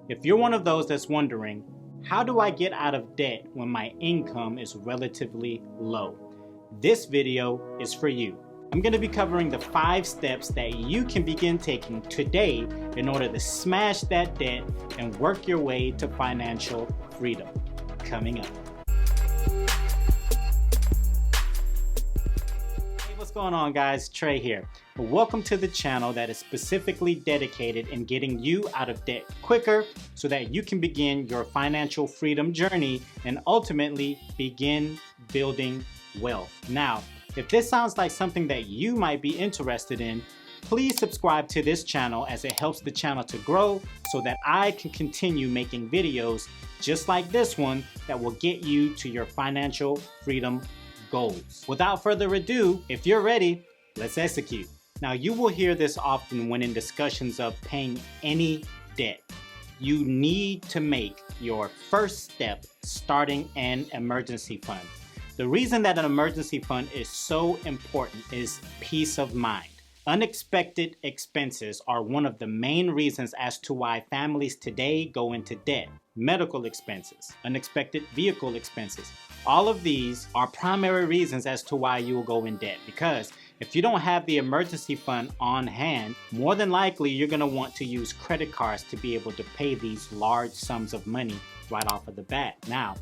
If you're one of those that's wondering, how do I get out of debt when my income is relatively low? This video is for you. I'm going to be covering the 5 steps that you can begin taking today in order to smash that debt and work your way to financial freedom. Coming up. Hey, what's going on, guys? Trey here. Welcome to the channel that is specifically dedicated in getting you out of debt quicker so that you can begin your financial freedom journey and ultimately begin building wealth. Now, if this sounds like something that you might be interested in, please subscribe to this channel as it helps the channel to grow so that I can continue making videos just like this one that will get you to your financial freedom goals. Without further ado, if you're ready, let's execute. Now, you will hear this often when in discussions of paying any debt. You need to make your first step starting an emergency fund. The reason that an emergency fund is so important is peace of mind. Unexpected expenses are one of the main reasons as to why families today go into debt. Medical expenses, unexpected vehicle expenses. All of these are primary reasons as to why you will go in debt, because if you don't have the emergency fund on hand, more than likely you're going to want to use credit cards to be able to pay these large sums of money right off of the bat. Now,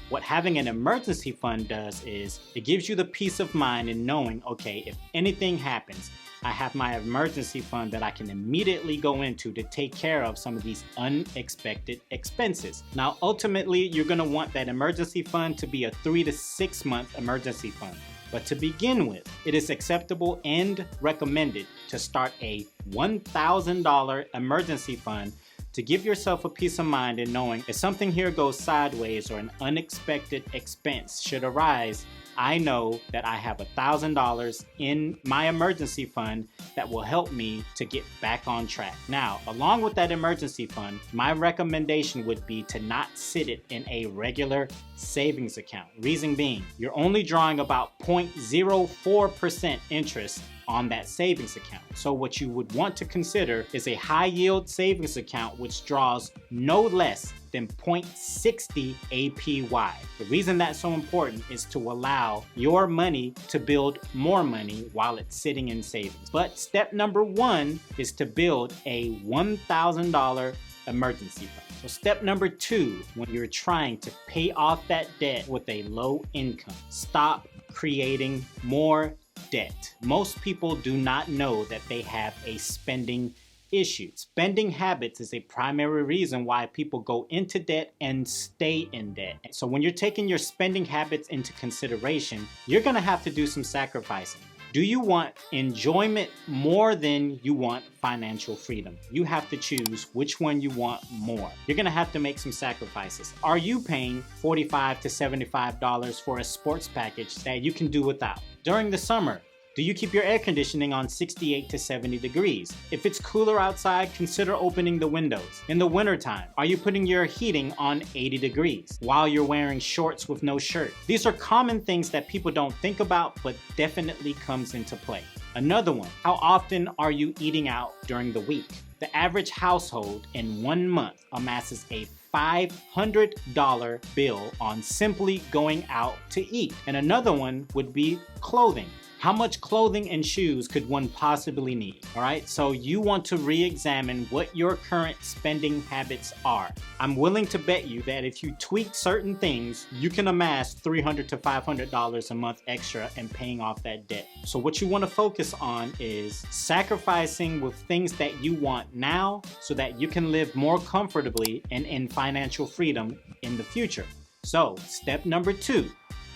what having an emergency fund does is it gives you the peace of mind in knowing, okay, if anything happens, I have my emergency fund that I can immediately go into to take care of some of these unexpected expenses. Now, ultimately, you're going to want that emergency fund to be a 3 to 6 month emergency fund. But to begin with, it is acceptable and recommended to start a $1,000 emergency fund to give yourself a peace of mind in knowing if something here goes sideways or an unexpected expense should arise, I know that I have $1,000 in my emergency fund that will help me to get back on track. Now, along with that emergency fund, my recommendation would be to not sit it in a regular savings account. Reason being, you're only drawing about 0.04% interest on that savings account. So what you would want to consider is a high yield savings account which draws no less than 0.60 APY. The reason that's so important is to allow your money to build more money while it's sitting in savings. But step number 1 is to build a $1,000 emergency fund. So step number 2, when you're trying to pay off that debt with a low income, stop creating more debt. Most people do not know that they have a spending issue. Spending habits is a primary reason why people go into debt and stay in debt. So when you're taking your spending habits into consideration, you're going to have to do some sacrificing. Do you want enjoyment more than you want financial freedom? You have to choose which one you want more. You're going to have to make some sacrifices. Are you paying $45 to $75 for a sports package that you can do without? During the summer, do you keep your air conditioning on 68 to 70 degrees? If it's cooler outside, consider opening the windows. In the wintertime, are you putting your heating on 80 degrees while you're wearing shorts with no shirt? These are common things that people don't think about, but definitely comes into play. Another one, how often are you eating out during the week? The average household in 1 month amasses a $500 bill on simply going out to eat. And another one would be clothing. How much clothing and shoes could one possibly need? All right, so you want to re-examine what your current spending habits are. I'm willing to bet you that if you tweak certain things, you can amass $300 to $500 a month extra in paying off that debt. So what you want to focus on is sacrificing with things that you want now so that you can live more comfortably and in financial freedom in the future. So step number 2,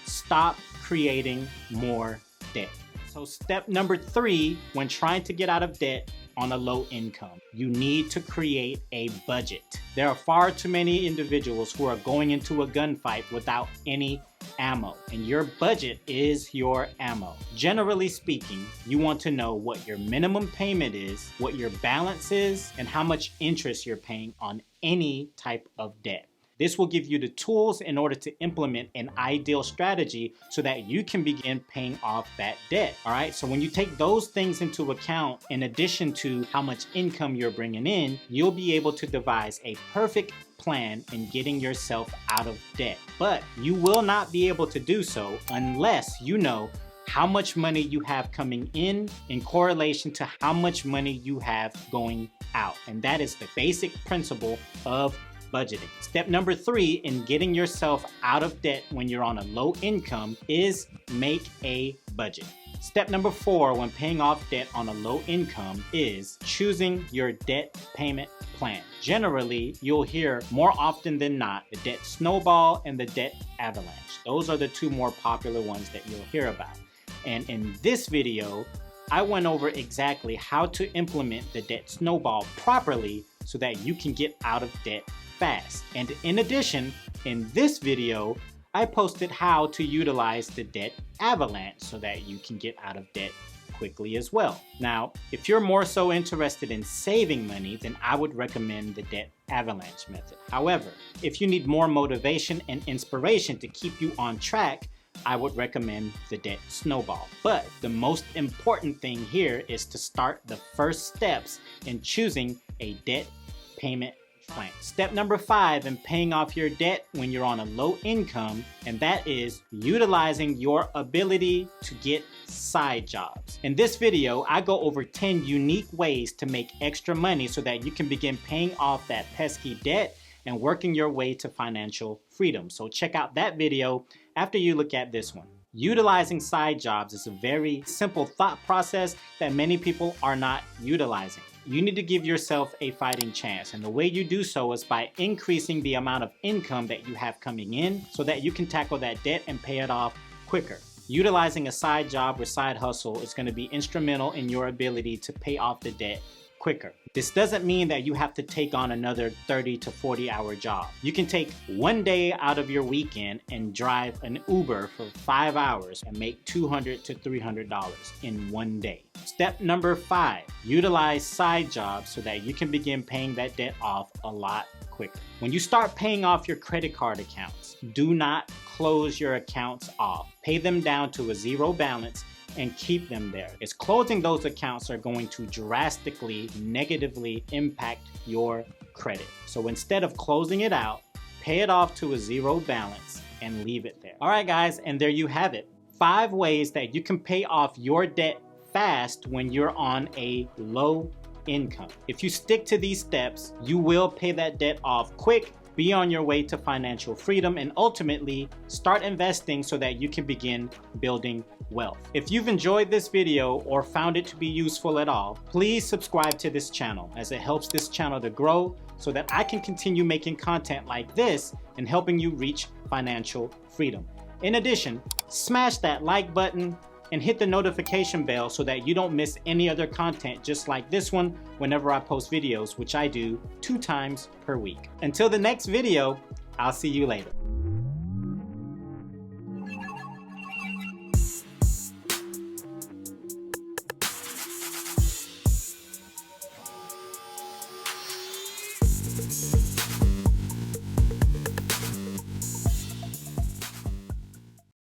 stop creating more debt. So step number 3, when trying to get out of debt on a low income, you need to create a budget. There are far too many individuals who are going into a gunfight without any ammo, and your budget is your ammo. Generally speaking, you want to know what your minimum payment is, what your balance is, and how much interest you're paying on any type of debt. This will give you the tools in order to implement an ideal strategy so that you can begin paying off that debt. All right, so when you take those things into account, in addition to how much income you're bringing in, you'll be able to devise a perfect plan in getting yourself out of debt. But you will not be able to do so unless you know how much money you have coming in correlation to how much money you have going out. And that is the basic principle of budgeting. Step number 3 in getting yourself out of debt when you're on a low income is make a budget. Step number 4 when paying off debt on a low income is choosing your debt payment plan. Generally, you'll hear more often than not the debt snowball and the debt avalanche. Those are the 2 more popular ones that you'll hear about. And in this video, I went over exactly how to implement the debt snowball properly so that you can get out of debt fast. And in addition, in this video, I posted how to utilize the debt avalanche so that you can get out of debt quickly as well. Now, if you're more so interested in saving money, then I would recommend the debt avalanche method. However, if you need more motivation and inspiration to keep you on track, I would recommend the debt snowball. But the most important thing here is to start the first steps in choosing a debt payment plan. Step number 5 in paying off your debt when you're on a low income, and that is utilizing your ability to get side jobs. In this video, I go over 10 unique ways to make extra money so that you can begin paying off that pesky debt and working your way to financial freedom. So check out that video after you look at this one. Utilizing side jobs is a very simple thought process that many people are not utilizing. You need to give yourself a fighting chance, and the way you do so is by increasing the amount of income that you have coming in so that you can tackle that debt and pay it off quicker. Utilizing a side job or side hustle is going to be instrumental in your ability to pay off the debt quicker. This doesn't mean that you have to take on another 30 to 40 hour job. You can take one day out of your weekend and drive an Uber for 5 hours and make $200 to $300 in one day. Step number 5, utilize side jobs so that you can begin paying that debt off a lot quicker. When you start paying off your credit card accounts, do not close your accounts off. Pay them down to a 0 balance and keep them there. As closing those accounts are going to drastically negatively impact your credit. So instead of closing it out, pay it off to a 0 balance and leave it there. All right, guys, and there you have it. 5 ways that you can pay off your debt fast when you're on a low income. If you stick to these steps, you will pay that debt off quick, be on your way to financial freedom, and ultimately start investing so that you can begin building wealth. If you've enjoyed this video or found it to be useful at all, please subscribe to this channel as it helps this channel to grow so that I can continue making content like this and helping you reach financial freedom. In addition, smash that like button and hit the notification bell so that you don't miss any other content just like this one whenever I post videos, which I do 2 times per week. Until the next video, I'll see you later.